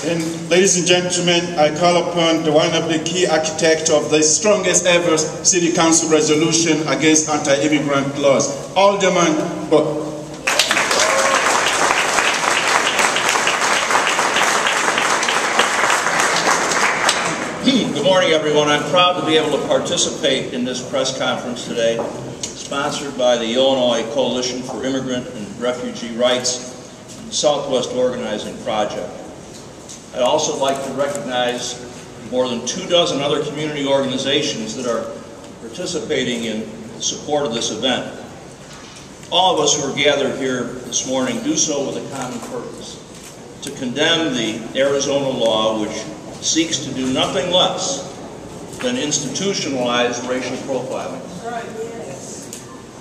And ladies and gentlemen, I call upon one of the key architects of the strongest ever City Council resolution against anti-immigrant laws, Alderman Burke. Good morning, everyone. I'm proud to be able to participate in this press conference today, sponsored by the Illinois Coalition for Immigrant and Refugee Rights Southwest Organizing Project. I'd also like to recognize more than 24 other community organizations that are participating in support of this event. All of us who are gathered here this morning do so with a common purpose: to condemn the Arizona law which seeks to do nothing less than institutionalize racial profiling.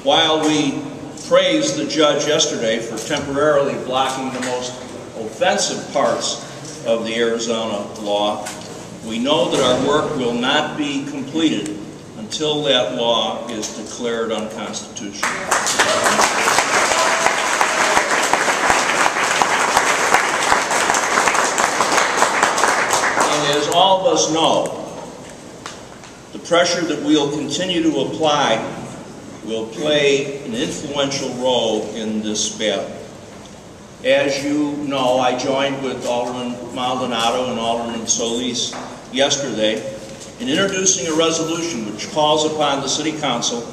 While we praised the judge yesterday for temporarily blocking the most offensive parts of the Arizona law, we know that our work will not be completed until that law is declared unconstitutional. And as all of us know, the pressure that we'll continue to apply will play an influential role in this battle. As you know, I joined with Alderman Maldonado and Alderman Solis yesterday in introducing a resolution which calls upon the City Council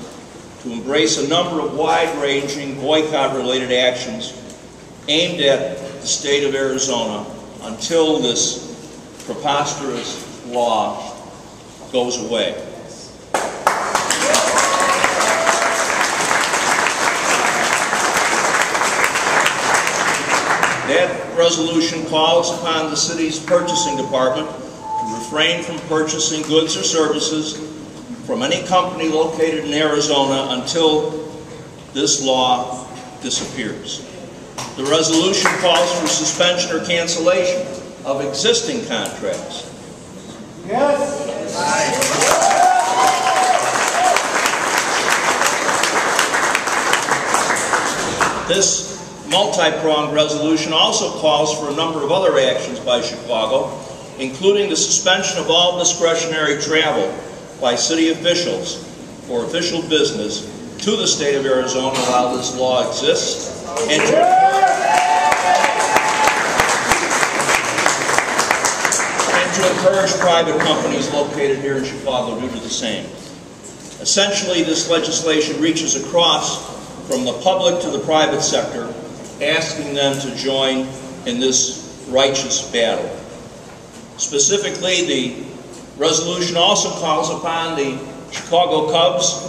to embrace a number of wide-ranging boycott-related actions aimed at the state of Arizona until this preposterous law goes away. That resolution calls upon the city's purchasing department to refrain from purchasing goods or services from any company located in Arizona until this law disappears. The resolution calls for suspension or cancellation of existing contracts. Yes. This multi-pronged resolution also calls for a number of other actions by Chicago, including the suspension of all discretionary travel by city officials for official business to the state of Arizona while this law exists, and to encourage private companies located here in Chicago to do the same. Essentially, this legislation reaches across from the public to the private sector, asking them to join in this righteous battle. Specifically, the resolution also calls upon the Chicago Cubs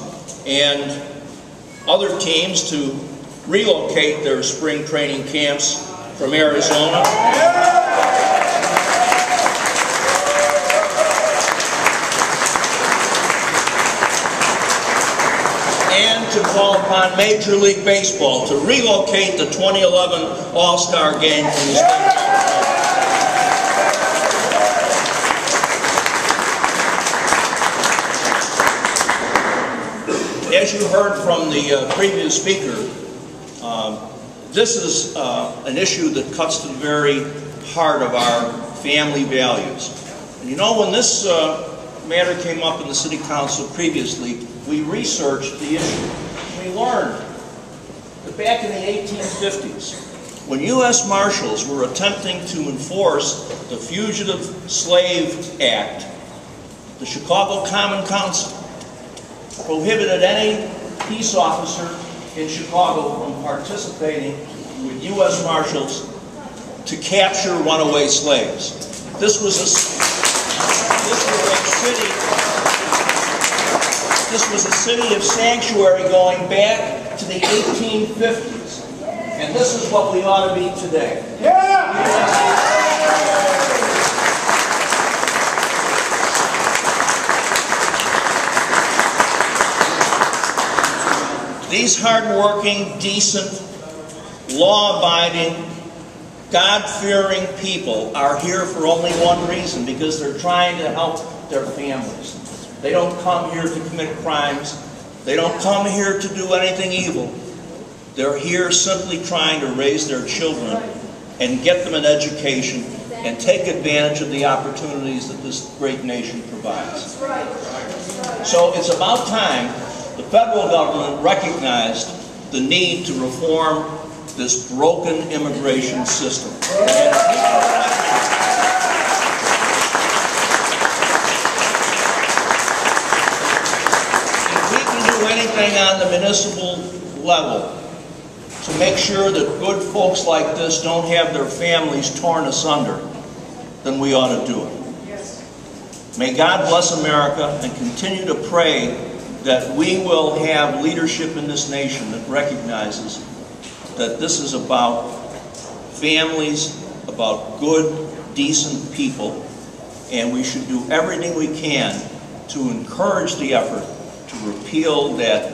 and other teams to relocate their spring training camps from Arizona and to call upon Major League Baseball to relocate the 2011 All-Star Game from the state. As you heard from the previous speaker, this is an issue that cuts to the very heart of our family values. And you know, when this matter came up in the City Council previously, we researched the issue. We learned that back in the 1850s, when U.S. Marshals were attempting to enforce the Fugitive Slave Act, the Chicago Common Council prohibited any peace officer in Chicago from participating with U.S. Marshals to capture runaway slaves. This was a city of sanctuary going back to the 1850s. And this is what we ought to be today. These hard-working, decent, law-abiding, God-fearing people are here for only one reason, because they're trying to help their families. They don't come here to commit crimes. They don't come here to do anything evil. They're here simply trying to raise their children and get them an education and take advantage of the opportunities that this great nation provides. So it's about time the federal government recognized the need to reform this broken immigration system. If we can do anything on the municipal level to make sure that good folks like this don't have their families torn asunder, then we ought to do it. May God bless America, and continue to pray that we will have leadership in this nation that recognizes that this is about families, about good, decent people, and we should do everything we can to encourage the effort to repeal that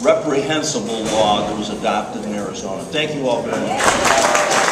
reprehensible law that was adopted in Arizona. Thank you all very much.